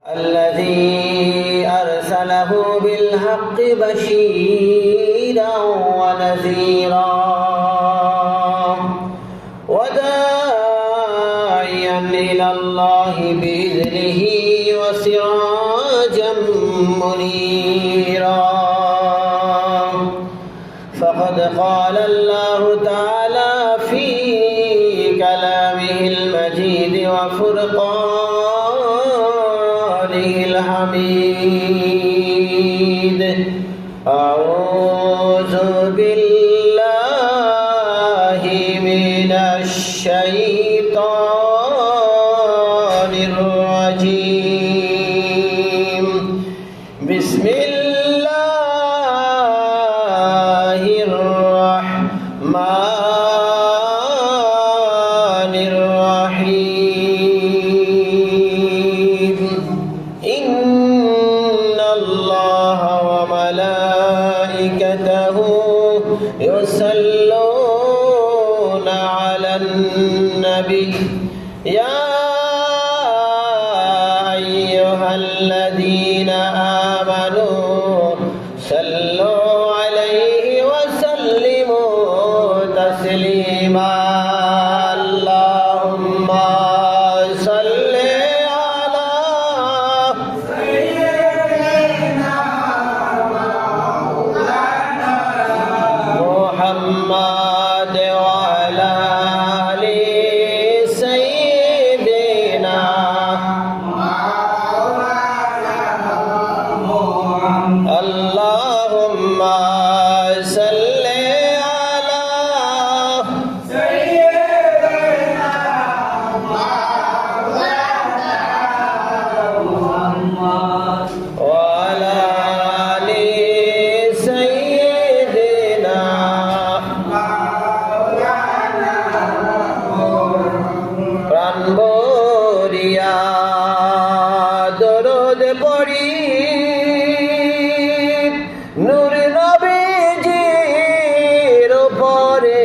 الذي أرسله بالحق بشيرا ونذيرا وداعيا إلى الله بإذنه وسراجا منيرا فقد قال الله تعالى في كلامه المجيد وفرقانه الحميد أعوذ بالله من الشيطان الرجيم بسم الله الرحمن الرحيم إن الله وملائكته يصلون على النبي يا أيها الذين آمنوا صلوا عليه وسلموا تسليما اللهم صل على سيدنا محمد وعلى آل سيدنا اللهم صل على سيدنا محمد وعلى آل سيدنا প্রাণভরিয়া দরুদ পড়ি নূর নবীজির উপরে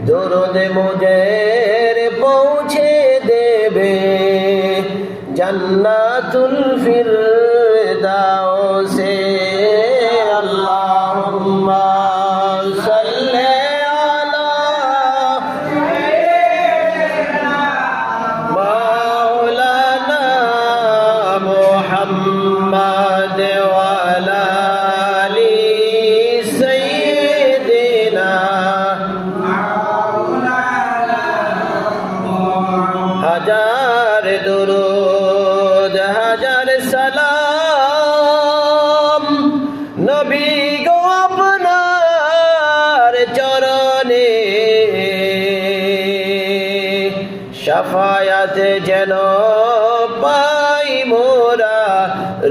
দরুদ মুজের পৌঁছে দেবে জান্নাতুল ফিরদাউসে আল্লাহুম্মা সাল্লি আলা মাওলানা মুহাম্মদ ওয়ালা আলি সাইয়্যিদিনা হাজার দুরূদ হাজার সালাম নবী গো আপনার চরণে শাফায়াত যেন পাই মোরা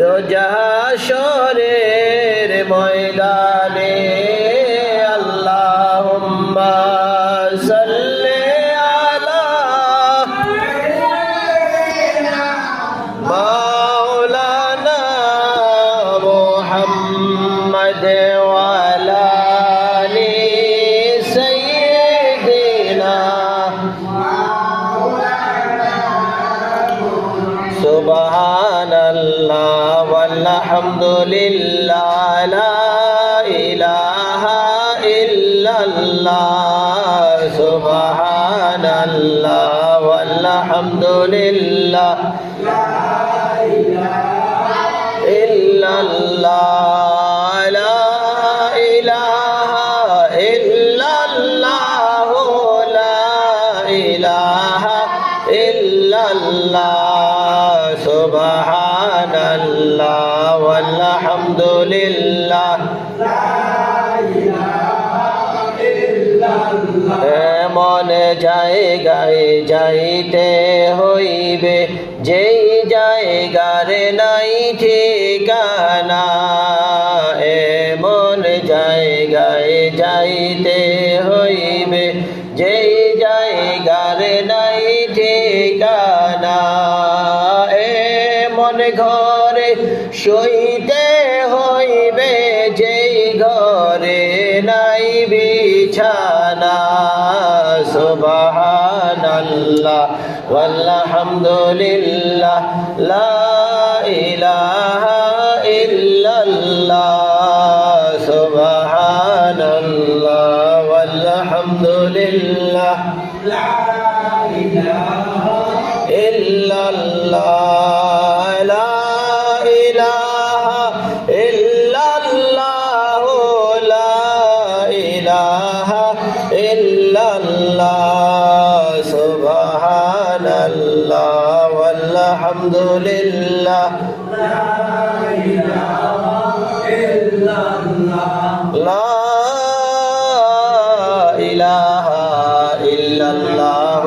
রোজ হাশরের ময়দানে আল্লাহুম্মা সাল্লি আলা মাওলানা মুহাম্মদ ওয়ালা আলি সাইয়্যিদিনা সুবহানাল্লাহ ওয়ালহামদুলিল্লাহ লা ইলাহা ইল্লাল্লাহ সুবহানাল্লাহ ওয়ালহামদুলিল্লাহ লা ইলাহা ইল্লাল্লাহ লা ইলাহা ইল্লাল্লাহ লা ইলাহা ইল্লাল্লাহ সুবহানাল্লাহ ওয়ালহামদুলিল্লাহ এমন জায়গায় যাইতে হইবে যেই জায়গার নাই ঠিকানা এমন জায়গায় যাইতে হইবে যেই জায়গার নাই ঠিকানা এমন ঘরে শুইতে হইবে যেই ঘরে নাই বিছানা সুবহানাল্লাহ ওয়ালহামদুলিল্লাহ লিল্লাহ লা ইলাহা ইল্লাল্লাহ সুবহানাল্লাহ ওয়ালহামদুলিল্লাহ লা ইলাহা ইল্লাল্লাহ লা ইলাহা ইল্লাল্লাহ লা ইলাহা ইল্লাল্লাহ সুবহানাল্লাহ ওয়ালহামদুলিল্লাহ লা ইলাহা ইল্লাল্লাহ লা ইলাহা ইল্লাল্লাহ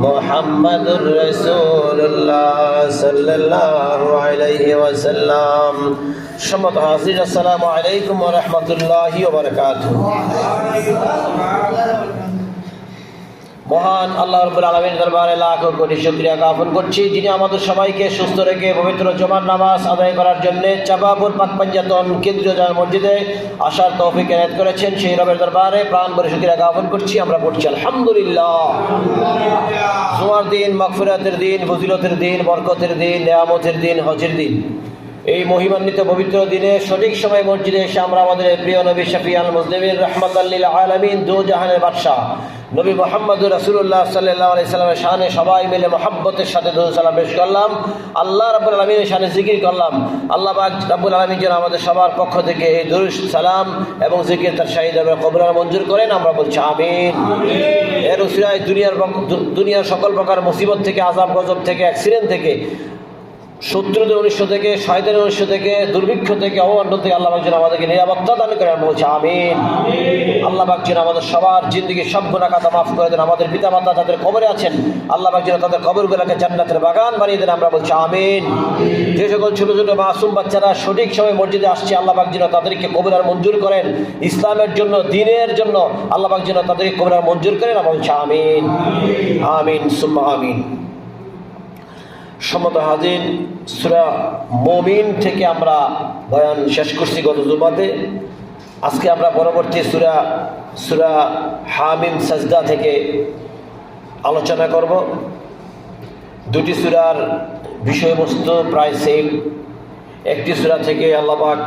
মুহাম্মাদুর রাসূলুল্লাহ সাল্লাল্লাহু আলাইহি ওয়াসাল্লাম। সম্মানিত হাজির, আসসালামু আলাইকুম ওয়া রাহমাতুল্লাহি ওয়া বারাকাতুহু। মহান আল্লাহ রাব্বুল আলামিনের দরবারে লাখ কোটি শুকরিয়া জ্ঞাপন করছি, যিনি আমাদের সবাইকে সুস্থ রেখে পবিত্র জুমার নামাজ আদায় করার জন্য চাঁপাপুর পাকপাঞ্জাতন কেন্দ্রীয় জামে মসজিদে আসার তৌফিক এনায়েত করেছেন। সেই রবের দরবারে প্রাণ ভরে শুকরিয়া জ্ঞাপন করছি। আমরা পড়ছি আলহামদুলিল্লাহ। জুমার দিন, মাগফিরাতের দিন, ফজিলতের দিন, বরকতের দিন, নিয়ামতের দিন, হজের দিন। এই মহিমান্বিত পবিত্র দিনে সঠিক সময় মসজিদে এসে আমরা আমাদের প্রিয় নবী শফিউল মুজনিবিন রাহমাতাল লিল আলামিন দু জাহানের বাদশাহ নবী মুহাম্মদুর রাসূলুল্লাহ সাল্লাল্লাহু আলাইহি সাল্লামের শানে সবাই মিলে মহব্বতের সাথে দরুদ সালাম পেশ করলাম। আল্লাহ রাব্বুল আলামিনের শানে জিকির করলাম। আল্লাহ পাক রাব্বুল আলামিন যেন আমাদের সবার পক্ষ থেকে এই দরুদ সালাম এবং জিকির তার শাহী দরবারে কবুল আর মঞ্জুর করেন। আমরা বলছি আমিন। এর উসিলায় দুনিয়ার সকল প্রকার মুসিবত থেকে, আযাব গজব থেকে, অ্যাক্সিডেন্ট থেকে, শত্রুদের অনিষ্ট থেকে, শয়তানের অনিষ্ট থেকে, দুর্ভিক্ষ থেকে, অবমাননা থেকে আল্লাহ পাক যেন আমাদেরকে নিরাপত্তা দান করেন। আমরা বলছি আমিন। আল্লাহ পাক যেন আমাদের সবার জিন্দেগির সব গুনাহ খাতা মাফ করে দেন। আমাদের পিতা মাতা যাদের কবরে আছেন, আল্লাহ পাক যেন তাদের কবরগুলোকে জান্নাতের বাগান বানিয়ে দেন। আমরা বলছি আমিন। যে সকল ছোট ছোট মাসুম বাচ্চারা সঠিক সময় মসজিদে আসছে, আল্লাহ পাক যেন তাদেরকে কবুল আর মঞ্জুর করেন। ইসলামের জন্য, দ্বীনের জন্য আল্লাহ পাক যেন তাদেরকে কবুল আর মঞ্জুর করেন। আমরা বলছি আমিন আমিন সুম্মা আমিন। সম্মানিত হাজির, সূরা মুমিন থেকে আমরা বয়ান শেষ করছি গত জুমাতে। আজকে আমরা পরবর্তী সূরা হামিম সাজদা থেকে আলোচনা করব। দুটি সূরার বিষয়বস্তু প্রায় সেম। একটি সূরা থেকে আল্লাহ পাক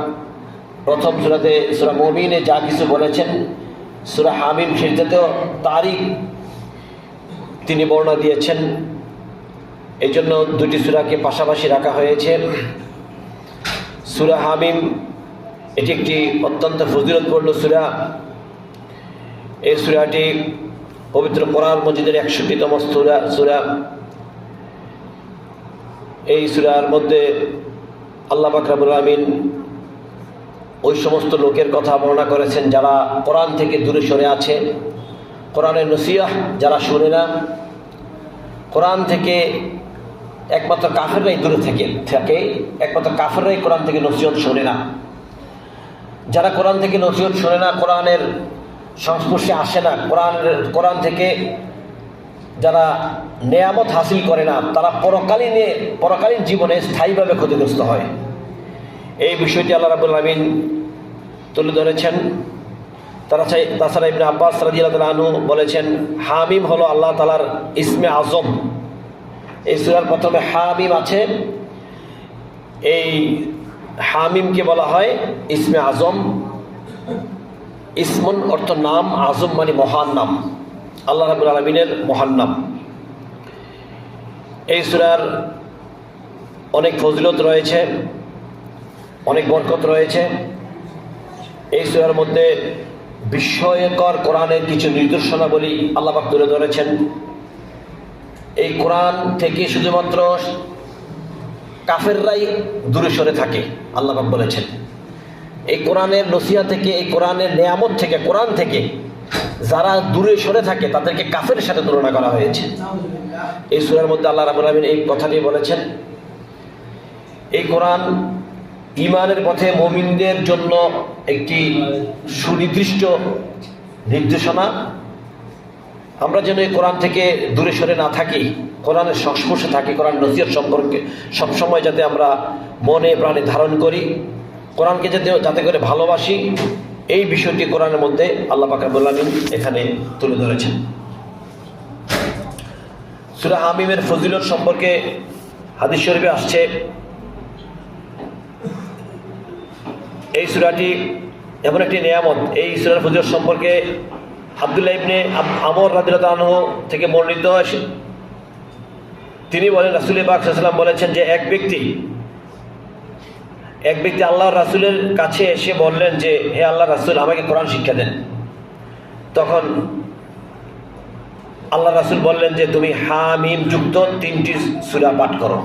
প্রথম সূরাতে সূরা মুমিনে যা কিছু বলেছেন, সূরা হামিম সেটাতেও তারই তিনি বর্ণনা দিয়েছেন। এই জন্য দুটি সূরাকে পাশাপাশি রাখা হয়েছে। সূরা হামিম এটি একটি অত্যন্ত ফজিলতপূর্ণ সূরা। এই সূরাটি পবিত্র কোরআন মজিদের 61তম সূরা। এই সূরার মধ্যে আল্লাহ পাক রব্বুল আলামিন ওই সমস্ত লোকের কথা বর্ণনা করেছেন যারা কোরআন থেকে দূরে সরে আছে, কোরআনের নসিহত যারা শুনে না, কোরআন থেকে একমাত্র কাফেররাই দূরে থাকে, একমাত্র কাফেররাই কোরআন থেকে নসিহত শোনে না। যারা কোরআন থেকে নসিহত শোনে না, কোরআনের সংস্পর্শে আসে না, কোরআন থেকে যারা নেয়ামত হাসিল করে না, তারা পরকালীন জীবনে স্থায়ীভাবে ক্ষতিগ্রস্ত হয়। এই বিষয়টি আল্লাহ রাব্বুল আলামিন তুলে ধরেছেন। তাছাড়া ইবনে আব্বাস রাদিয়াল্লাহু তাআলা আনহু বলেছেন, হামিম হলো আল্লাহ তাআলার ইসমে আজম। এই সূরার প্রথমে হামিম আছে। এই হামিমকে বলা হয় ইসমে আজম। ইসমুন অর্থ নাম, আজম মানে মহান নাম, আল্লাহ রাব্বুল আলামিনের মহান নাম। এই সূরার অনেক ফজিলত রয়েছে, অনেক বরকত রয়েছে। এই সূরার মধ্যে বিস্ময়কর কোরআনের কিছু নিদর্শনাবলী আল্লাহ পাক তুলে ধরেছেন। এই কোরআন থেকে শুধুমাত্র কাফেররাই দূরে সরে থাকে, আল্লাহ পাক বলেছেন। এই কোরআনের নসিহত থেকে, এই কোরআনের নেয়ামত থেকে, কোরআন থেকে যারা দূরে সরে থাকে তাদেরকে কাফের সাথে তুলনা করা হয়েছে। এই সূরার মধ্যে আল্লাহ রাব্বুল আলামিন এই কথাটি বলেছেন। এই কোরআন ঈমানের পথে মুমিনদের জন্য একটি সুনির্দিষ্ট নির্দেশনা। আমরা যেন এই কোরআন থেকে দূরে সরে না থাকি, কোরআনের সংস্পর্শে থাকি, কোরআন নসিহত সম্পর্কে সবসময় যাতে আমরা মনে প্রাণে ধারণ করি, কোরআনকে যাতে করে ভালোবাসি, এই বিষয়টি কোরআনের মধ্যে আল্লাহ পাক রব্বুল আলামিন এখানে তুলে ধরেছেন। সূরা হামিমের ফজিলত সম্পর্কে হাদিস শরীফে আসছে, এই সূরাটি এমন একটি নিয়ামত। এই সূরার ফজিলত সম্পর্কে আব্দুল্লাহ ইবনে আমর রাদিয়াল্লাহু আনহু থেকে বর্ণিত আছে। তিনি বলেন, রাসূল পাক সাল্লাল্লাহু আলাইহি ওয়াসাল্লাম বলেছেন যে এক ব্যক্তি আল্লাহর রাসূলের কাছে এসে বললেন যে, হে আল্লাহর রাসূল, আমাকে কোরআন শিক্ষা দেন। তখন আল্লাহ রাসূল বললেন যে, তুমি হামিম যুক্ত 3টি সূরা পাঠ করো।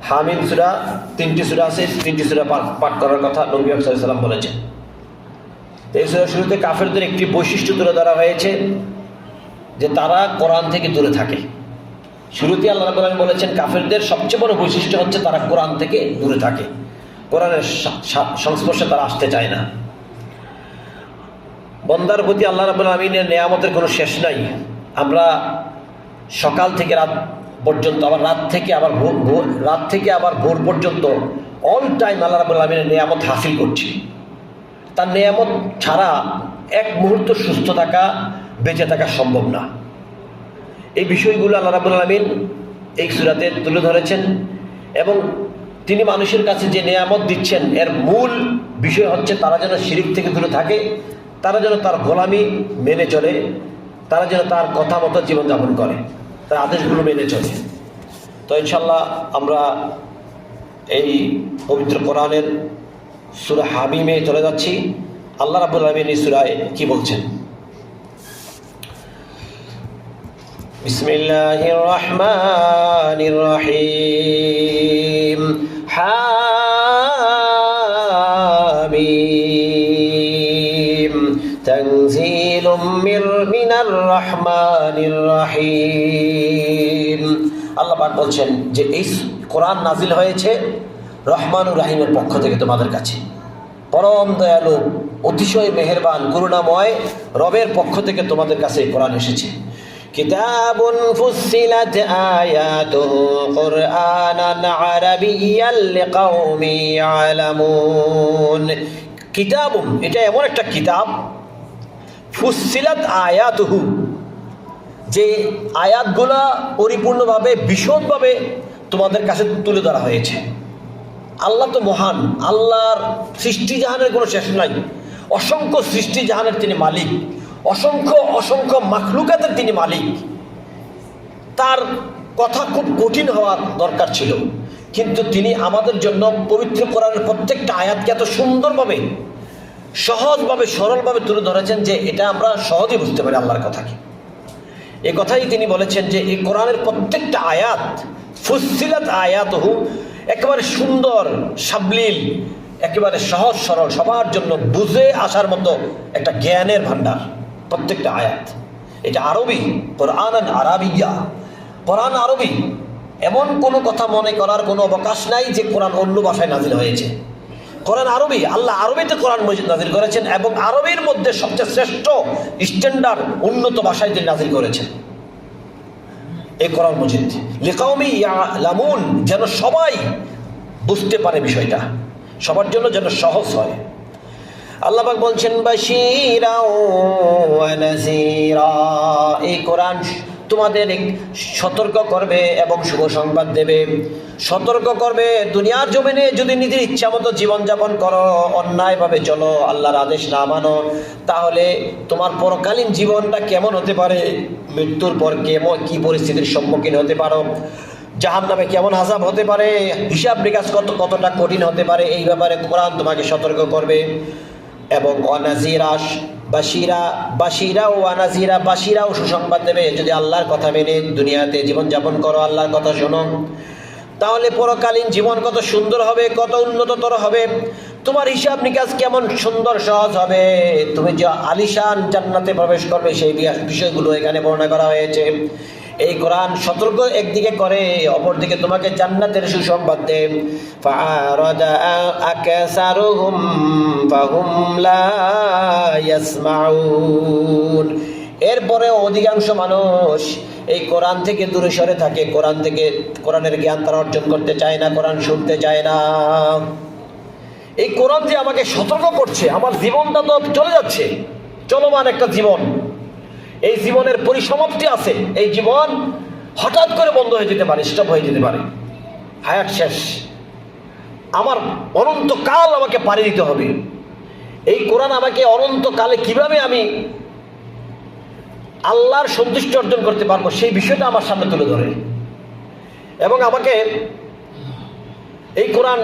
হামিম সূরা 3টি সূরা আছে, 3টি সূরা পাঠ করার কথা নবী সাল্লাল্লাহু আলাইহি ওয়াসাল্লাম বলেছেন। এই সূরার শুরুতে কাফেরদের একটি বৈশিষ্ট্য তুলে ধরা হয়েছে যে তারা কোরআন থেকে দূরে থাকে। শুরুতে আল্লাহ রাব্বুল আলামিন বলেছেন কাফেরদের সবচেয়ে বড় বৈশিষ্ট্য হচ্ছে তারা কোরআন থেকে দূরে থাকে, কোরআনের সংস্পর্শে তারা আসতে চায় না। বান্দার প্রতি আল্লাহ রাব্বুল আলামিনের নিয়ামতের কোনো শেষ নাই। আমরা সকাল থেকে রাত পর্যন্ত, আবার রাত থেকে আবার ভোর পর্যন্ত অল টাইম আল্লাহ রাব্বুল আলামিনের নিয়ামত হাসিল করছি। তার নিয়ামত ছাড়া এক মুহূর্ত সুস্থ থাকা, বেঁচে থাকা সম্ভব না। এই বিষয়গুলো আল্লাহ রাব্বুল আলামিন এই সূরাতে তুলে ধরেছেন এবং তিনি মানুষের কাছে যে নিয়ামত দিচ্ছেন এর মূল বিষয় হচ্ছে তারা যেন শিরক থেকে দূরে থাকে, তারা যেন তার গোলামি মেনে চলে, তারা যেন তার কথা মতো জীবনযাপন করে, তার আদেশগুলো মেনে চলে। তো ইনশাল্লাহ আমরা এই পবিত্র কোরআনের সূরা হামিমে চলে যাচ্ছি। আল্লাহ রাব্বুল আলামিন এই সূরায় কি বলছেন? বিসমিল্লাহির রহমানির রহিম। হামিম তানজিলুম মিনার রহমানির রহিম। আল্লাহ পাক বলছেন যে এই কোরআন নাজিল হয়েছে রহমানুর রহিমের পক্ষ থেকে তোমাদের কাছে। পরম দয়ালু, অতিশয় মেহেরবান, করুণাময় রবের পক্ষ থেকে তোমাদের কাছে এই কোরআন এসেছে। কিতাবুন ফুসসিলাত আয়াতুহু কুরআনান আরাবিয়্যান লিকাওমি ইয়ালামুন। কিতাবুন, এটা এমন একটা কিতাব, ফুসসিলাত আয়াতুহু, যে আয়াতগুলা পরিপূর্ণভাবে বিশদভাবে তোমাদের কাছে তুলে ধরা হয়েছে। আল্লাহ তো মহান, আল্লাহর সৃষ্টি জাহানের কোনো শেষ নাই। অসংখ্য সৃষ্টি জাহানের তিনি মালিক, অসংখ্য মাখলুকাতের তিনি মালিক। তার কথা খুব কঠিন হওয়ার দরকার ছিল, কিন্তু তিনি আমাদের জন্য পবিত্র কোরআনের প্রত্যেকটা আয়াতকে এত সুন্দরভাবে, সহজভাবে, সরলভাবে তুলে ধরেছেন যে এটা আমরা সহজে বুঝতে পারি আল্লাহর কথাকে। এই কথাই তিনি বলেছেন যে এই কোরআনের প্রত্যেকটা আয়াত ফুসসিলাত আয়াতুহু, একেবারে সুন্দর, সাবলীল, একেবারে সহজ সরল, সবার জন্য বুঝে আসার মতো একটা জ্ঞানের ভান্ডার প্রত্যেকটা আয়াত। এটা আরবি, কোরআনান আরাবিয়্যা, কোরআন আরবি। এমন কোনো কথা মনে করার কোনো অবকাশ নাই যে কোরআন অন্য ভাষায় নাজিল হয়েছে। কোরআন আরবি, আল্লাহ আরবিতে কোরআন মজিদ নাজিল করেছেন এবং আরবির মধ্যে সবচেয়ে শ্রেষ্ঠ, স্ট্যান্ডার্ড, উন্নত ভাষায় তিনি নাজিল করেছেন এই কোরআন মজিদ। লিকাওমি ইয়ালামুন, যেন সবাই বুঝতে পারে বিষয়টা, সবার জন্য যেন সহজ হয়। আল্লাহ পাক বলছেন বাশীরা ওয়া নাযীরা, এই কোরআন তোমাদের সতর্ক করবে এবং শুভ সংবাদ দেবে। সতর্ক করবে, দুনিয়ার জমিনে যদি নিজের ইচ্ছা মতো জীবনযাপন করো, অন্যায়ভাবে চলো, আল্লাহর আদেশ না মানো, তাহলে তোমার পরকালীন জীবনটা কেমন হতে পারে, মৃত্যুর পর কি পরিস্থিতির সম্মুখীন হতে পারো, জাহান্নামে কেমন আযাব হতে পারে, হিসাব নিকাশ কতটা কঠিন হতে পারে, এই ব্যাপারে কোরআন তোমাকে সতর্ক করবে। এবং বাশিরাও সুসংবাদ দেবে। যদি আল্লাহর কথা মেনে দুনিয়াতে জীবনযাপন করো, আল্লাহর কথা শোনো, তাহলে পরকালীন জীবন কত সুন্দর হবে, কত উন্নততর হবে, তোমার হিসাব নিকাশ কেমন সুন্দর সহজ হবে, তুমি যে আলিশান জান্নাতে প্রবেশ করবে, সেই বিষয়গুলো এখানে বর্ণনা করা হয়েছে। এই কোরআন সতর্ক একদিকে করে, অপরদিকে তোমাকে জান্নাতের সুসংবাদ দেয়। ফাআরাদা আকসারুহুম ফাহুম লা ইয়াসমাউন। এরপরে অধিকাংশ মানুষ এই কোরআন থেকে দূরে সরে থাকে, কোরআনের জ্ঞান তারা অর্জন করতে চায় না, কোরআন শুনতে চায় না। এই কোরআন যে আমাকে সতর্ক করছে, আমার জীবনটা তো চলে যাচ্ছে, চলমান একটা জীবন, এই জীবনের পরিসমাপ্তি আছে। এই জীবন হঠাৎ করে বন্ধ হয়ে যেতে পারে, স্টপ হয়ে যেতে পারে, হায়াত শেষ, আমার অনন্তকাল আমাকে পাড়ি দিতে হবে। এই কোরআন আমাকে অনন্তকালে কিভাবে আমি আল্লাহর সন্তুষ্টি অর্জন করতে পারবো সেই বিষয়টা আমার সামনে তুলে ধরে, এবং আমাকে এই কোরআন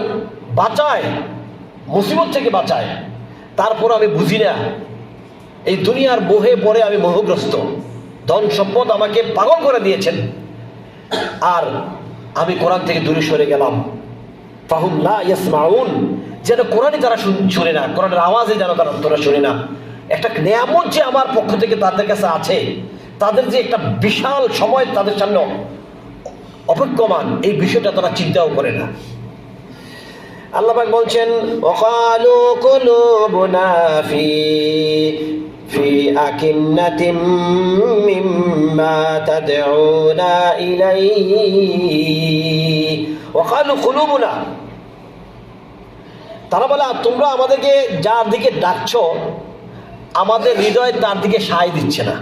বাঁচায়, মুসিবত থেকে বাঁচায়। তারপর আমি বুঝি না, এই দুনিয়ার মোহে পড়ে আমি মোহগ্রস্ত, ধন সম্পদ আমাকে পাগল করে দিয়েছেন, আর আমি কোরআন থেকে দূরে সরে গেলাম। ফাহুম লা ইয়াসমাউন, যেন কোরআনই তারা শুনে না, কোরআনের আওয়াজে যেন তারা শুনে না। একটা নেয়ামত যে আমার পক্ষ থেকে তাদের কাছে আছে, তাদের যে একটা বিশাল সময় তাদের সামনে অপেক্ষমান, এই বিষয়টা তারা চিন্তাও করে না। আল্লাহ পাক বলছেন, ওয়াকালু কুলুবুনা ফি আকিন্নাতিম মিম্মা তাদউনা ইলাইহি ওয়াকালু কুলুবুনা, তারা বলে তোমরা আমাদেরকে যার দিকে ডাকছো, আমাদের হৃদয় তার দিকে সায় দিচ্ছে না।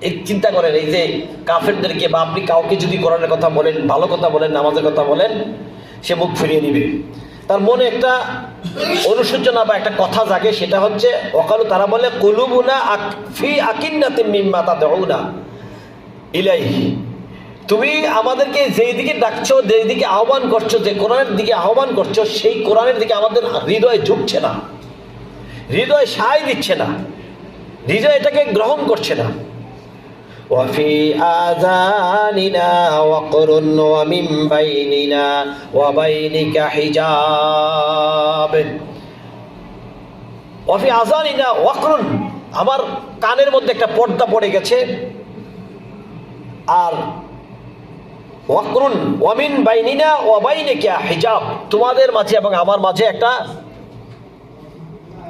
এই চিন্তা করেন, এই যে কাফেরদেরকে বা আপনি কাউকে যদি কোরআনের কথা বলেন, ভালো কথা বলেন, নামাজের কথা বলেন, সে মুখ ফিরিয়ে নিবে। তার মনে একটা অনুশোচনা বা একটা কথা জাগে, সেটা হচ্ছে ওয়াকালু, তারা বলে কুলুবুনা ফি আকিন্নাতিম মিম্মা তাদউনা ইলাইহি, তুমি আমাদেরকে যেই দিকে ডাকছো, যেই দিকে আহ্বান করছো, যে কোরআনের দিকে আহ্বান করছো, সেই কোরআনের দিকে আমাদের হৃদয় ঝুঁকছে না, হৃদয় সায় দিচ্ছে না, হৃদয় এটাকে গ্রহণ করছে না। ওয়াফি আযানিনা ওয়াকরুন ওয়া মিন বাইনিনা ওয়া বাইনিকা হিজাব, ওয়াফি আযানিনা ওয়াকরুন, আমার কানের মধ্যে একটা পর্দা পড়ে গেছে, আর ওয়াকরুন ওয়া মিন বাইনিনা ওয়া বাইনিকা হিজাব, তোমাদের মাঝে এবং আমার মাঝে একটা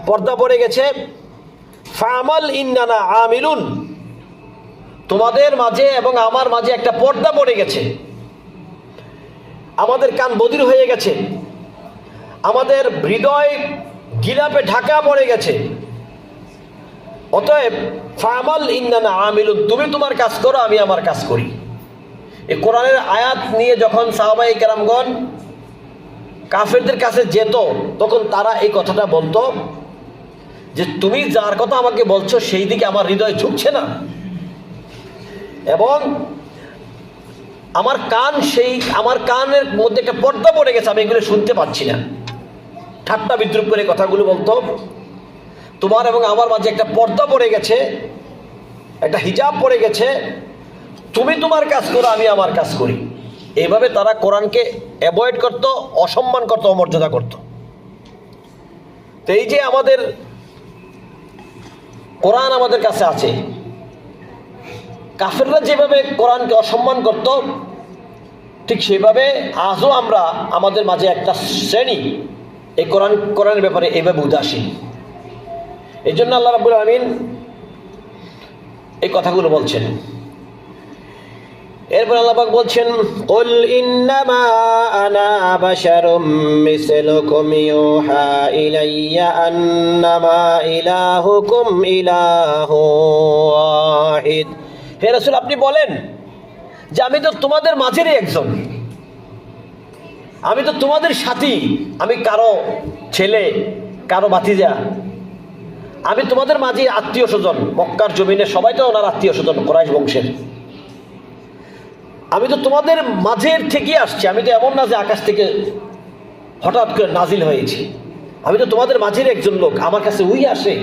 পর্দা পড়ে গেছে। ফামাল ইন্নানা আমিলুন, তোমাদের মাঝে এবং আমার মাঝে একটা পর্দা পড়ে গেছে, আমাদের কান বধির হয়ে গেছে, আমাদের হৃদয় গিলাপে ঢাকা পড়ে গেছে। অতএব ফামাল ইন্নানা আমিলুন, তুমি তোমার কাজ করো, আমি আমার কাজ করি। এই কোরআনের আয়াত নিয়ে যখন সাহাবায়ে কেরামগণ কাফেরদের কাছে যেত, তখন তারা এই কথাটা বলতো যে তুমি যার কথা আমাকে বলছো সেই দিকে আমার হৃদয় ঝুঁকছে না, এবং আমার কানের মধ্যে একটা পর্দা পড়ে গেছে, আমি এগুলো শুনতে পাচ্ছি না। ঠাট্টা বিদ্রুপ করে কথাগুলো বলতো, তোমার এবং আমার মাঝে একটা পর্দা পড়ে গেছে, একটা হিজাব পড়ে গেছে, তুমি তোমার কাজ করো, আমি আমার কাজ করি। এইভাবে তারা কোরআনকে অ্যাভয়েড করতো, অসম্মান করতো, অমর্যাদা করতো। তো এই যে আমাদের কোরআন আমাদের কাছে আছে, কাফেররা যেভাবে কোরআনকে অসম্মান করত, ঠিক সেভাবে আজও আমরা, আমাদের মাঝে একটা শ্রেণী এই কোরআনের ব্যাপারে এইভাবে উদাসীন। এই জন্য আল্লাহ রাব্বুল আলামিন এই কথাগুলো বলছেন। এরপর আল্লাহ পাক বলছেন, কুল ইন্নামা আনা বাশারুম মিসলুকুম ইউহা ইলাইয়া আন্নামা ইলাহুকুম ইলাহু ওয়াহিদ। হে রাসূল, আপনি বলেন যে আমি তো তোমাদের মাঝেরই একজন, আমি তো তোমাদের সাথী, আমি কারো ছেলে, কারো ভাতিজা, আমি তোমাদের মাঝে আত্মীয় স্বজন। মক্কার জমিনে সবাই তো ওনার আত্মীয় স্বজন, কুরাইশ বংশের। আমি তো তোমাদের মাঝের থেকে আসছি, আমি তো এমন না যে আকাশ থেকে হঠাৎ করে নাজিল হয়েছি, আমি তো তোমাদের মাঝের একজন লোক, আমার কাছে ওই আসে,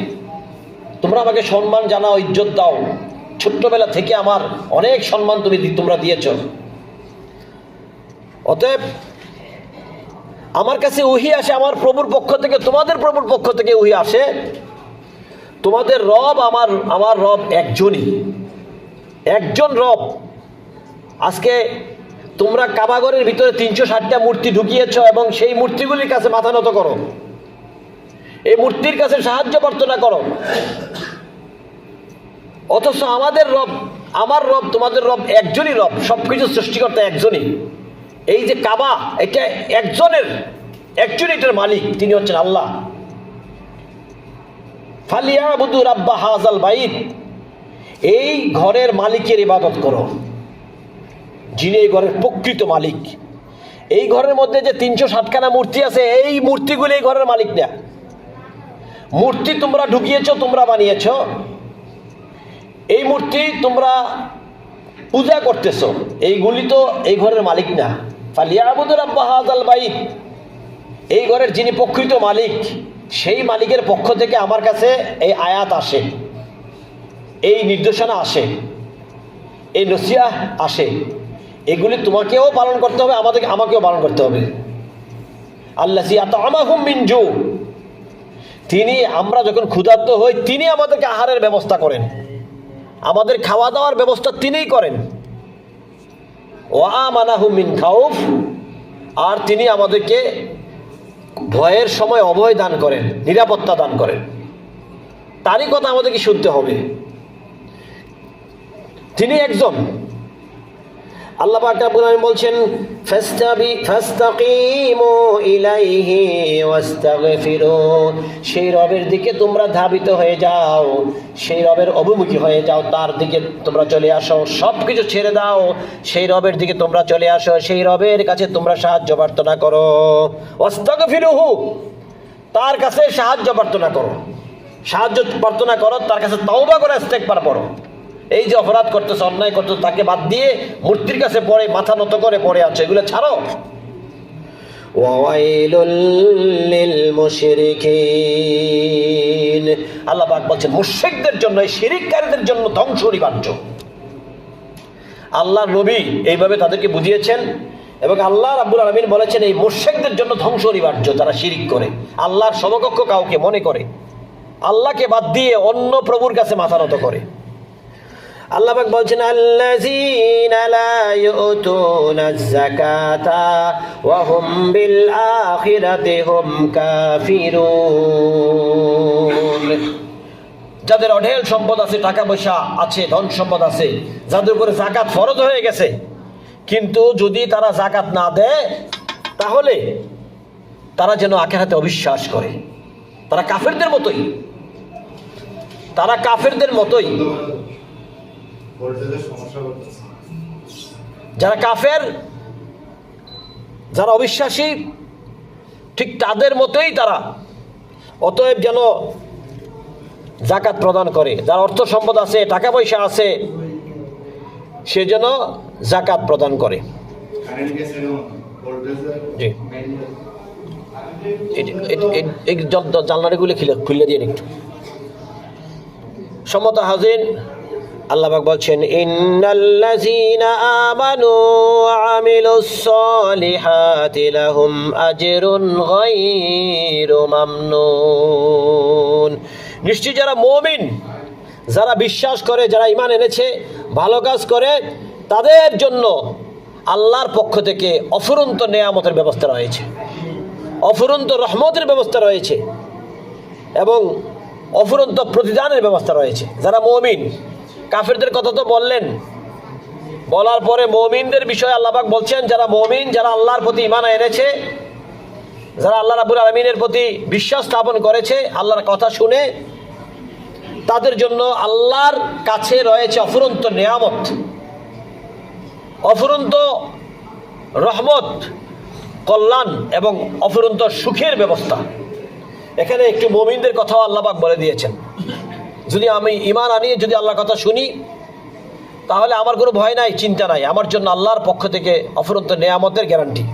তোমরা আমাকে সম্মান জানাও, ইজ্জত দাও, ছোট্টবেলা থেকে আমার অনেক সম্মান তোমরা দিয়েছ। অতএব আমার কাছে ওহী আসে আমার প্রভুর পক্ষ থেকে, তোমাদের প্রভুর পক্ষ থেকে ওহী আসে। তোমাদের রব আমার রব একজনই, একজন রব। আজকে তোমরা কাবাগরের ভিতরে 360টা মূর্তি ঢুকিয়েছ এবং সেই মূর্তিগুলির কাছে মাথা নত করো, এই মূর্তির কাছে সাহায্য প্রার্থনা করো, অথচ আমাদের রব, আমার রব, তোমাদের রব একজনই রব, সবকিছু সৃষ্টিকর্তা একজনই। এই যে কাবা, এটা একজনই এটার মালিক, তিনি হচ্ছেন আল্লাহ। ফালিয়াবুদু রাব্বা হাযাল বাইত, এই ঘরের মালিকের ইবাদত করো। যিনি এই ঘরের প্রকৃত মালিক। এই ঘরের মধ্যে যে 360খানা মূর্তি আছে, এই মূর্তিগুলো এই ঘরের মালিক না। মূর্তি তোমরা ঢুকিয়েছ, তোমরা বানিয়েছ, এই মূর্তি তোমরা পূজা করতেছ, এইগুলি তো এই ঘরের মালিক না। ফালিয়াবুদু রাব্ব হাযাল বাইত, এই ঘরের যিনি প্রকৃত মালিক, সেই মালিকের পক্ষ থেকে আমার কাছে এই আয়াত আসে, এই নির্দেশনা আসে, এই নসিহত আসে। এগুলি তোমাকেও পালন করতে হবে, আমাকেও পালন করতে হবে। আল্লাযী আত'আমাহুম মিন জু, তিনি, আমরা যখন ক্ষুধার্ত হই তিনি আমাদেরকে আহারের ব্যবস্থা করেন, আমাদের খাওয়া দাওয়ার ব্যবস্থা তিনিই করেন। ওয়া আমানাহুম মিন খাউফ, আর তিনি আমাদেরকে ভয়ের সময় অভয় দান করেন, নিরাপত্তা দান করেন। তারই কথা আমাদেরকে শুনতে হবে। তিনি একজন। আল্লাহ পাক রব্বুল আলামিন বলছেন ফাস্তাকিমু ইলাইহি ওয়াস্তাগফিরু, সেই রবের দিকে তোমরা ধাবিত হয়ে যাও, সেই রবের অভিমুখী হয়ে যাও, তার দিকে তোমরা চলে আসো, সব কিছু ছেড়ে দাও, সেই রবের দিকে তোমরা চলে আসো, সেই রবের কাছে তোমরা সাহায্য প্রার্থনা করো। ওয়াস্তাগফিরুহু, তার কাছে সাহায্য প্রার্থনা করো, সাহায্য প্রার্থনা করো, তার কাছে তওবা করে ইস্তেগফার করো। এই যে অপরাধ করতেছ, অন্যায় করতেছ, তাকে বাদ দিয়ে মূর্তির কাছে পড়ে মাথা নত করে পড়ে আছে, এগুলো ছাড়ো। ওয়াইলুল লিল মুশরিকিন, আল্লাহ পাক বলছেন মুশরিকদের জন্য, এই শিরককারীদের জন্য ধ্বংস অনিবার্য। আল্লাহ নবী এইভাবে তাদেরকে বুঝিয়েছেন, এবং আল্লাহ রাব্বুল আলামিন বলেছেন এই মুশরিকদের জন্য ধ্বংস অনিবার্য, যারা শিরিক করে, আল্লাহর সমকক্ষ কাউকে মনে করে, আল্লাহকে বাদ দিয়ে অন্য প্রভুর কাছে মাথা নত করে। আল্লাহ পাক বলছেন আল্লাযীনা লা ইউতুনাজ যাকাতা ওয়া হুম বিল আখিরাতি হুম কাফিরুন, যাদের অঢেল সম্পদ আছে, টাকা পয়সা আছে, ধন সম্পদ আছে, যাদের উপরে যাকাত ফরজ হয়ে গেছে, কিন্তু যদি তারা যাকাত না দেয় তাহলে তারা যেন আখিরাতে অবিশ্বাস করে। তারা কাফেরদের মতোই, তারা কাফেরদের মতোই। যারা কাফের, যারা অবিশ্বাসী, ঠিক তাদের মতোই তারা। অতএব যেন যাকাত প্রদান করে, যার অর্থ সম্পদ আছে, টাকা পয়সা আছে, সে যেন যাকাত প্রদান করে। জি, এই জানলাগুলি খুলে দিয়ে একটু। সম্মত হাজির, আল্লাহ পাক বলছেন ইন্নাল্লাযীনা আমানু ওয়া আমিলুস সলিহাতি লাহুম আজরুন গায়রু মামনুন, নিশ্চয়ই যারা মুমিন, যারা বিশ্বাস করে, যারা ঈমান এনেছে, ভালো কাজ করে, তাদের জন্য আল্লাহর পক্ষ থেকে অফুরন্ত নেয়ামতের ব্যবস্থা রয়েছে, অফুরন্ত রহমতের ব্যবস্থা রয়েছে, এবং অফুরন্ত প্রতিদানের ব্যবস্থা রয়েছে। যারা মুমিন, কাফেরদের কথা তো বললেন, বলার পরে মুমিনদের বিষয়ে আল্লাহ পাক বলছেন যারা মুমিন, যারা আল্লাহর প্রতি ঈমান এনেছে, যারা আল্লাহ রাব্বুল আলামিনের প্রতি বিশ্বাস স্থাপন করেছে, আল্লাহর কথা শুনে, তাদের জন্য আল্লাহর কাছে রয়েছে অফুরন্ত নেয়ামত, অফুরন্ত রহমত, কল্যাণ এবং অফুরন্ত সুখের ব্যবস্থা। এখানে একটু মুমিনদের কথাও আল্লাহ পাক বলে দিয়েছেন। যদি আমি ঈমান আনি, যদি আল্লাহর কথা শুনি, তাহলে আমার কোনো ভয় নাই, চিন্তা নাই, আমার জন্য আল্লাহর পক্ষ থেকে অফুরন্ত নেয়ামতের গ্যারান্টি।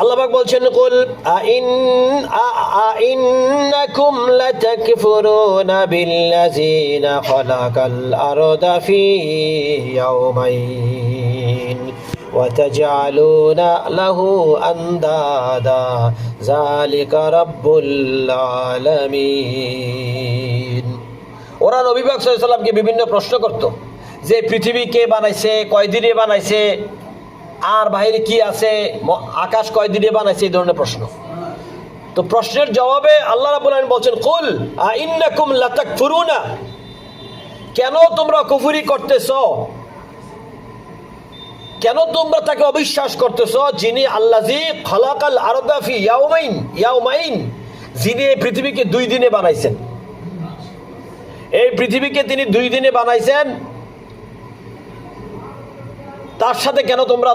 আল্লাহ পাক বলছেন কুল আইন্নাকুম লাতাকফুরুনা বিল্লাযীনা খালাকাল আরদা ফি ইয়াওমাইন ওয়া তাজআলুনা লাহু আনদাদা যালিকা রাব্বুল আলামিন। ওরা নবী পাক সাল্লাল্লাহু আলাইহি ওয়াসাল্লামকে বিভিন্ন প্রশ্ন করত যে পৃথিবী কে বানাইছে, কয়দিনে বানাইছে, আর বাহিরে কি আছে, আকাশ কয়দিনে বানাইছে, এই ধরনের প্রশ্ন। তো প্রশ্নের জবাবে আল্লাহ রাব্বুল আলামিন বলছেন কুল আইন্নাকুম লাতাকফুরুনা, কেন তোমরা কুফরি করতেছো, কেন তোমরা তাকে অবিশ্বাস করতেছো, যিনি আল্লাযী খালাকাল আরদা ফি ইয়াওমাইন, যিনি এই পৃথিবীকে 2 দিনে বানাইছেন। এই পৃথিবীকে তিনি 2 দিনে বানাইছেন, তার সাথে কেন তোমরা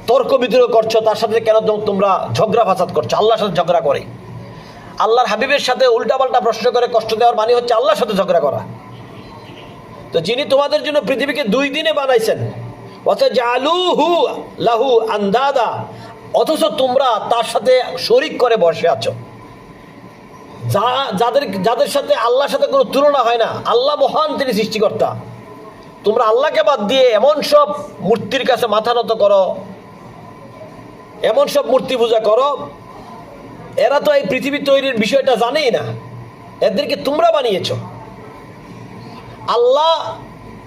তর্ক বিতর্ক করছো, তার সাথে কেন তোমরা ঝগড়া ফাসাদ করছো? আল্লাহর সাথে ঝগড়া করে, আল্লাহর হাবিবের সাথে উল্টাপাল্টা প্রশ্ন করে কষ্ট দেওয়ার মানে হচ্ছে আল্লাহর সাথে ঝগড়া করা। তো যিনি তোমাদের জন্য পৃথিবীকে 2 দিনে বানাইছেন, ওয়াতাজালুহু লাহু আন্দাদা, অথচ তোমরা তার সাথে শরীক করে বসে আছো, যাদের সাথে আল্লাহর সাথে কোনো তুলনা হয় না। আল্লাহ মহান, তিনি সৃষ্টিকর্তা। তোমরা আল্লাহকে বাদ দিয়ে এমন সব মূর্তির কাছে মাথা নত করো, এমন সব মূর্তি পূজা করো, এরা তো এই পৃথিবী তৈরির বিষয়টা জানেই না, এদেরকে তোমরা বানিয়েছো। আল্লাহ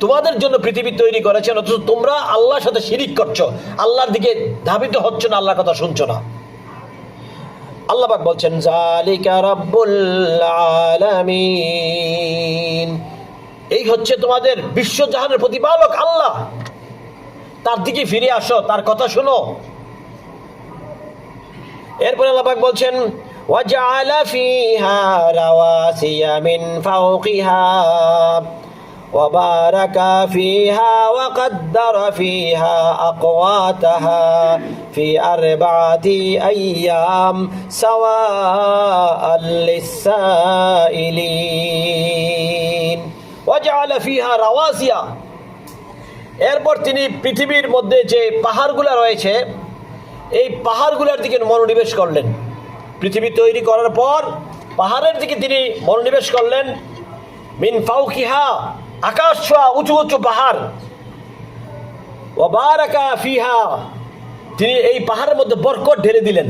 তোমাদের জন্য পৃথিবী তৈরি করেছেন, অথচ তোমরা আল্লাহর সাথে শিরিক করছো, আল্লাহর দিকে ধাবিত হচ্ছ না, আল্লাহর কথা শুনছো না। আল্লাহ পাক বলছেন যালিকা রাব্বুল আলামিন, এই হচ্ছে তোমাদের বিশ্বজাহানের প্রতিপালক আল্লাহ, তার দিকে ফিরে আসো, তার কথা শোনো। এরপরে আল্লাহ পাক বলছেন ওয়াজআলা ফিহা রাওয়াসিয়া মিন ফাওকিহা وبارك فيها وقدر فيها أقواتها في 4 أيام سواء للسائلين وجعل فيها رواسي। এরপর তিনি পৃথিবীর মধ্যে যে পাহাড়গুলো রয়েছে, এই পাহাড়গুলোর দিকে মনোনিবেশ করলেন। পৃথিবী তৈরি করার পর পাহাড়ের দিকে তিনি মনোনিবেশ করলেন। মিন ফাওকিহা, আকাশ ছোঁয়া উঁচু উঁচু পাহাড়। ওয়া বারাকা ফিহা, তিনি এই পাহাড়ের মধ্যে বরকত ঢেলে দিলেন।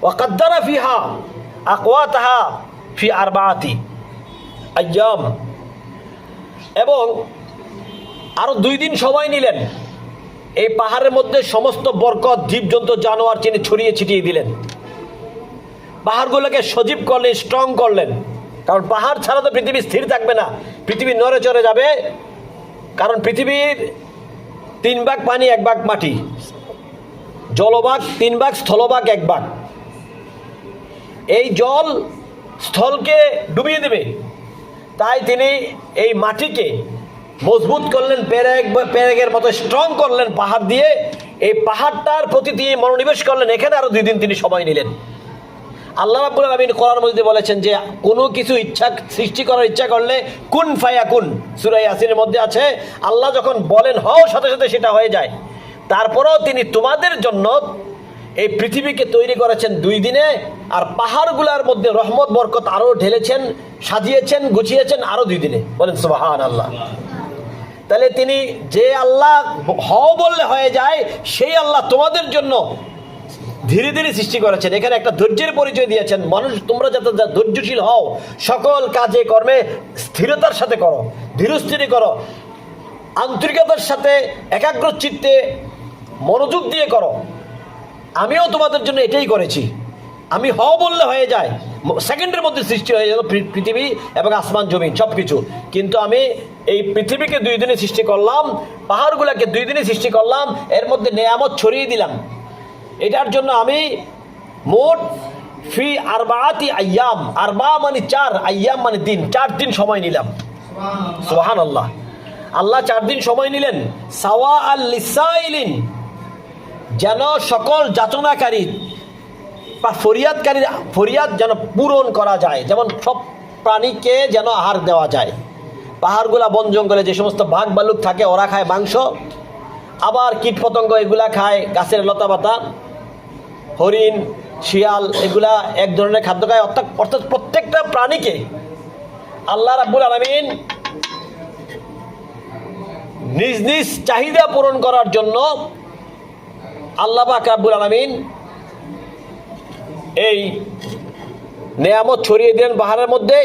ওয়া কাদ্দারা ফিহা আকওয়াতাহা ফি 4 আইয়াম, এবং আরো 2 দিন সময় নিলেন। এই পাহাড়ের মধ্যে সমস্ত বরকত, জীবজন্তু, জানোয়ার তিনি ছড়িয়ে ছিটিয়ে দিলেন। পাহাড়গুলোকে সজীব করলেন, স্ট্রং করলেন, কারণ পাহাড় ছাড়া তো পৃথিবী স্থির থাকবে না, পৃথিবী নড়ে চড়ে যাবে। কারণ পৃথিবীর 3 ভাগ পানি, 1 ভাগ মাটি, জলভাগ 3 ভাগ, স্থলভাগ 1 ভাগ। এই জল স্থলকে ডুবিয়ে দেবে, তাই তিনি এই মাটিকে মজবুত করলেন, পেরেকের মতো স্ট্রং করলেন পাহাড় দিয়ে। এই পাহাড়টার প্রতি তিনি মনোনিবেশ করলেন। এখানে আরো 2 দিন তিনি সময় নিলেন। আল্লাহ রাব্বুল আলামিন কোরআন মজিদে বলেছেন যে কোনো কিছু সৃষ্টি করার ইচ্ছা করলে কুন ফায়াকুন, সূরা ইয়াসিনের মধ্যে আছে, আল্লাহ যখন বলেন হও, সাথে সাথে সেটা হয়ে যায়। তারপরেও তিনি তোমাদের জন্য এই পৃথিবীকে তৈরি করেছেন 2 দিনে, আর পাহাড়গুলোর মধ্যে রহমত বরকত আরো ঢেলেছেন, সাজিয়েছেন, গুছিয়েছেন আরো 2 দিনে। বলেন সুবহানাল্লাহ। তাহলে তিনি যে আল্লাহ হও বললে হয়ে যায়, সেই আল্লাহ তোমাদের জন্য ধীরে ধীরে সৃষ্টি করেছেন। এখানে একটা ধৈর্যের পরিচয় দিয়েছেন। মানুষ, তোমরা যাতে ধৈর্যশীল হও, সকল কাজে কর্মে স্থিরতার সাথে করো, ধীরস্থিরে করো, আন্তরিকতার সাথে একাগ্র চিত্তে মনোযোগ দিয়ে করো। আমিও তোমাদের জন্য এটাই করেছি। আমি হও বললে হয়ে যায়, সেকেন্ডের মধ্যে সৃষ্টি হয়ে যেত পৃথিবী এবং আসমান জমিন সব কিছু। কিন্তু আমি এই পৃথিবীকে 2 দিনে সৃষ্টি করলাম, পাহাড়গুলোকে 2 দিনে সৃষ্টি করলাম, এর মধ্যে নেয়ামত ছড়িয়ে দিলাম। এটার জন্য আমি মোট ফি 4 আইয়াম, 4 মানে 4, আইয়াম মানে দিন, 4 দিন সময় নিলাম। সুবহানাল্লাহ। আল্লাহ 4 দিন সময় নিলেন। সাওয়া আল লিসাইলিন, যেন সকল যাচনাকারী বা ফরিয়াদকারীর ফরিয়াদ যেন পূরণ করা যায়, যেমন সব প্রাণীকে যেন আহার দেওয়া যায়। পাহাড়গুলা বন জঙ্গলে যে সমস্ত বাঘ ভালুক থাকে, ওরা খায় মাংস, আবার কীটপতঙ্গ এগুলা খায় গাছের লতা পাতা, হরিণ, শিয়াল এগুলা এক ধরনের খাদ্য খায়। অর্থাৎ প্রত্যেকটা প্রাণীকে আল্লাহ রাব্বুল আলামিন নিজ নিজ চাহিদা পূরণ করার জন্য আল্লাহ পাক রাব্বুল আলামিন এই নেয়ামত ছড়িয়ে দিলেন পাহাড়ের মধ্যে।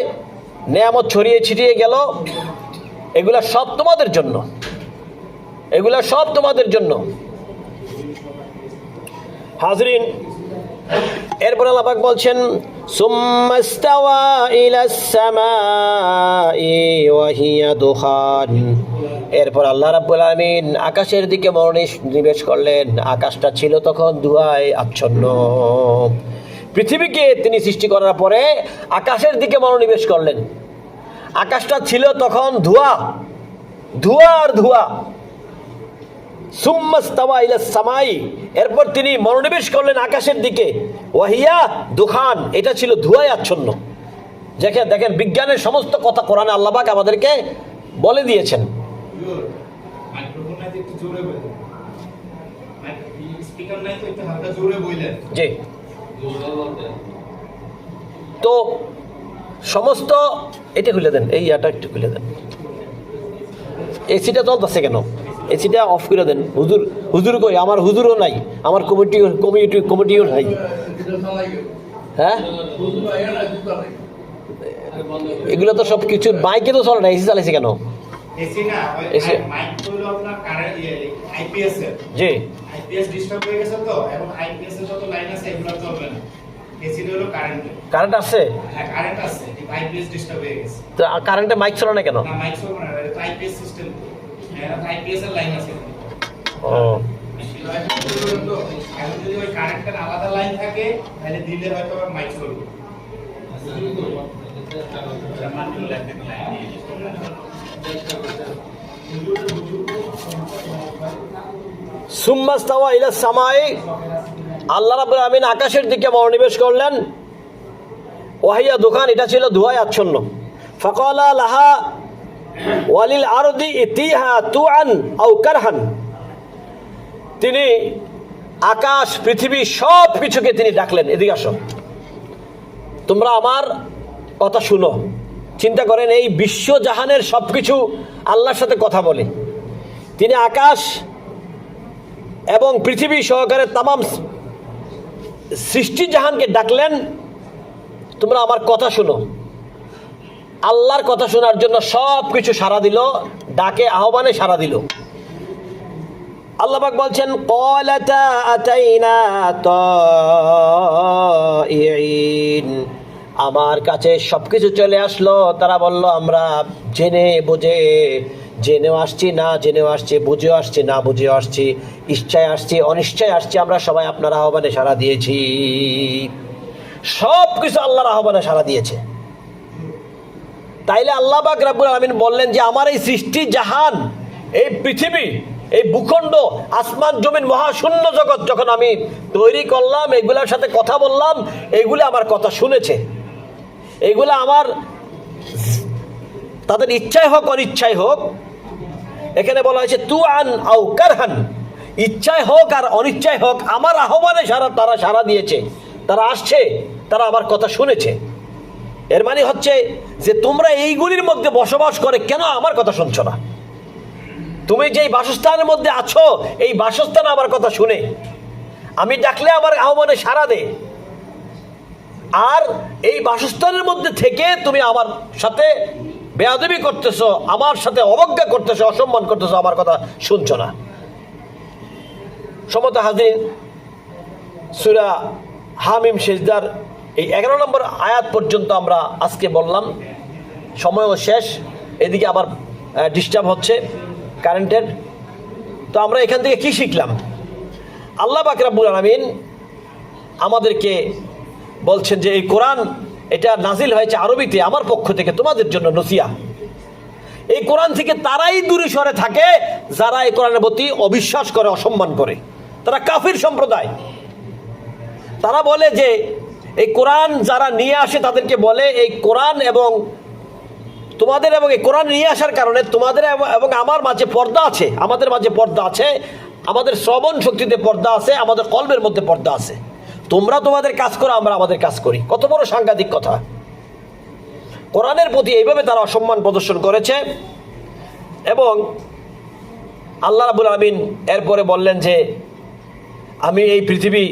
নেয়ামত ছড়িয়ে ছিটিয়ে গেল। এগুলা সব তোমাদের জন্য, এগুলা সব তোমাদের জন্য। হাজরিন, এরপর আল্লাহ পাক বলছেন সুম্মা ইস্তাওয়া ইলাস সামাই ওয়া হিয়া দুখান। এরপর আল্লাহ রাব্বুল আলামিন আকাশের দিকে মনোনিবেশ করলেন। আকাশটা ছিল তখন ধোঁয়ায় আচ্ছন্ন। পৃথিবীকে তিনি সৃষ্টি করার পরে আকাশের দিকে মনোনিবেশ করলেন। আকাশটা ছিল তখন ধোঁয়া, ধোঁয়া আর ধোঁয়া। সুম্মাস্তাওয়া ইলাস সামাই, এরপর তিনি মনোনিবেশ করলেন আকাশের দিকে। ওয়াহিয়া দুখান, এটা ছিল ধোঁয়ায় আচ্ছন্ন। দেখেন দেখেন বিজ্ঞানের সমস্ত কথা কোরআনে আল্লাহ পাক আমাদেরকে বলে দিয়েছেন। জি, তো সমস্ত এটা খুলে দেন, এই ইয়াটা একটু খুলে দেন। এসিটা চলতেছে কেন? এসিটা অফ করে দেন। হুজুর হুজুর কই? আমার হুজুরও নাই, আমার কমিটিও নাই। হ্যাঁ, এগুলো তো সব কিছু মাইকে তো চলে না, এসি চালাইছে কেন? এসি না, এসি মাইক হলো আপনার কারেন্ট আইপিএস এর। জি, আইপিএস ডিস্টার্ব হয়ে গেছে তো, এখন আইপিএস এর যত লাইন আছে এগুলো চলবে না। এসি হলো কারেন্ট আছে। হ্যাঁ, কারেন্ট আছে, কিন্তু আইপিএস ডিস্টার্ব হয়ে গেছে। তো কারেন্টে মাইক চলে না কেন? না, মাইক চলবে না, এটা আইপিএস সিস্টেম। এটা আইপিএস এর লাইন আছে। ও, এখন যদি ওই কারেন্টের আলাদা লাইন থাকে তাহলে দিলে হয়তো মাইক চলবে। সুম্মাস্তাওয়া ইলাস সামাই, আল্লাহ রাব্বুল আমিন আকাশের দিকে মনোনিবেশ করলেন। ওয়াহিয়া দুখান, এটা ছিল ধোঁয়ায় আচ্ছন্ন। ফাকালা লাহা ওয়ালিল আরদি ইতিহা তুআন আও কারহান, তিনি আকাশ পৃথিবী সব কিছুকে তিনি ডাকলেন, এদিকে আসো, তোমরা আমার কথা শুনো। চিন্তা করেন, এই বিশ্বজাহানের সব কিছু আল্লাহর সাথে কথা বলে। তিনি আকাশ এবং পৃথিবী সহকারে তামাম সৃষ্টি জাহানকে ডাকলেন, তোমরা আমার কথা শুনো। আল্লাহর কথা শোনার জন্য সব কিছু সাড়া দিল, ডাকে আহ্বানে সাড়া দিল। আল্লাহ পাক বলছেন, ক্বালাতা আতাইনা তাইঈন, আমার কাছে সবকিছু চলে আসলো। তারা বলল, আমরা জেনে বুঝে, জেনেও আসছি, না জেনেও আসছি, বুঝেও আসছি, না বুঝেও আসছি, ইচ্ছায় আসছি, অনিশ্চয় আসছি, আমরা সবাই আপনার আহ্বানে সাড়া দিয়েছি। সব কিছু আল্লাহর আহ্বানে সাড়া দিয়েছে। তাইলে আল্লাহ পাক রব্বুল আলামিন বললেন যে আমার এই সৃষ্টি জাহান, এই পৃথিবী, এই ভূখণ্ড, আসমান জমিন, মহাশূন্য জগৎ যখন আমি তৈরি করলাম, এগুলোর সাথে কথা বললাম, এগুলো আমার কথা শুনেছে। এগুলো আমার, তাদের ইচ্ছায় হোক অনিচ্ছায় হোক, এখানে বলা হয়েছে তুআন আও কারহান, ইচ্ছায় হোক আর অনিচ্ছায় হোক, আমার আহ্বানে তারা সাড়া দিয়েছে, তারা আসছে, তারা আমার কথা শুনেছে। এর মানে হচ্ছে যে তোমরা এইগুলির মধ্যে বসবাস করে কেন আমার কথা শুনছো না? তুমি যেই বাসস্থানের মধ্যে আছো, এই বাসস্থান আমার কথা শুনে, আমি ডাকলে আমার আহ্বানে সাড়া দে। আর এই বাসস্থানের মধ্যে থেকে তুমি আমার সাথে বেয়াদবি করতেছো, আমার সাথে অবজ্ঞা করতেছো, অসম্মান করতেছো, আমার কথা শুনছো না। সমত হাজির, সূরা হামিম সেজদার এই 11 নম্বর আয়াত পর্যন্ত আমরা আজকে বললাম। সময়ও শেষ, এদিকে আবার ডিস্টার্ব হচ্ছে কারেন্টের। তো আমরা এখান থেকে কি শিখলাম? আল্লাহ পাক রব্বুল আলামিন আমাদেরকে বলছেন যে এই কোরআন, এটা নাজিল হয়েছে আরবিতে আমার পক্ষ থেকে তোমাদের জন্য নসিহত। এই কোরআন থেকে তারাই দূরে সরে থাকে যারা এই কোরআনের প্রতি অবিশ্বাস করে, অসম্মান করে। তারা কাফির সম্প্রদায়। তারা বলে যে এই কোরআন যারা নিয়ে আসে তাদেরকে বলে এই কোরআন এবং তোমাদের, এবং এই কোরআন নিয়ে আসার কারণে তোমাদের এবং আমার মাঝে পর্দা আছে, আমাদের মাঝে পর্দা আছে, আমাদের শ্রবণ শক্তিতে পর্দা আছে, আমাদের কলবের মধ্যে পর্দা আছে। তোমরা তোমাদের কাজ করো, আমরা আমাদের কাজ করি। কত বড় সাংঘাতিক কথা! কোরআনের প্রতি এইভাবে তারা অসম্মান প্রদর্শন করেছে। এবং আল্লাহ রাব্বুল আলামিন এরপরে বললেন যে আমি এই পৃথিবী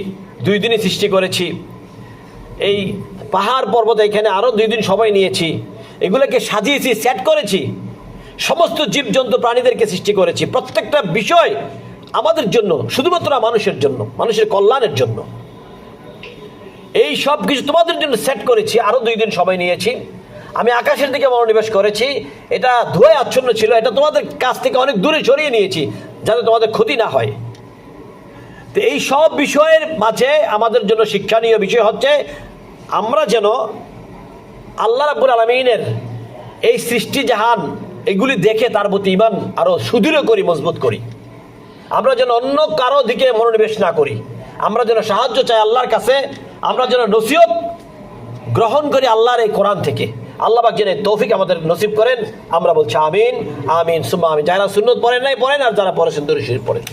2 দিনে সৃষ্টি করেছি, এই পাহাড় পর্বত এখানে আরও 2 দিন সময় নিয়েছি, এগুলোকে সাজিয়েছি, সেট করেছি, সমস্ত জীবজন্তু প্রাণীদেরকে সৃষ্টি করেছি। প্রত্যেকটা বিষয় আমাদের জন্য, শুধুমাত্র মানুষের জন্য, মানুষের কল্যাণের জন্য। এই সব কিছু তোমাদের জন্য সেট করেছি, আরও 2 দিন সময় নিয়েছি। আমি আকাশের দিকে মনোনিবেশ করেছি, এটা ধোঁয়ায় আচ্ছন্ন ছিল, এটা তোমাদের কাছ থেকে অনেক দূরে সরিয়ে নিয়েছি যাতে তোমাদের ক্ষতি না হয়। তো এই সব বিষয়ের মাঝে আমাদের জন্য শিক্ষণীয় বিষয় হচ্ছে আমরা যেন আল্লাহ রাব্বুল আলামিনের এই সৃষ্টি জাহান এগুলি দেখে তার প্রতি ঈমান আরো সুদৃঢ় করি, মজবুত করি। আমরা যেন অন্য কারো দিকে মনোনিবেশ না করি, আমরা যেন সাহায্য চাই আল্লাহর কাছে, আমরা যেন নসিহত গ্রহণ করি আল্লাহর এই কোরআন থেকে। আল্লাহ পাক যেন তৌফিক আমাদের নসিব করেন। আমরা বলছি আমিন, আমিন সুম্মা আমিন। যারা সুন্নত পড়েন নাই পড়েন, আর যারা পড়েছেন দরুদ শরীফ পড়েন।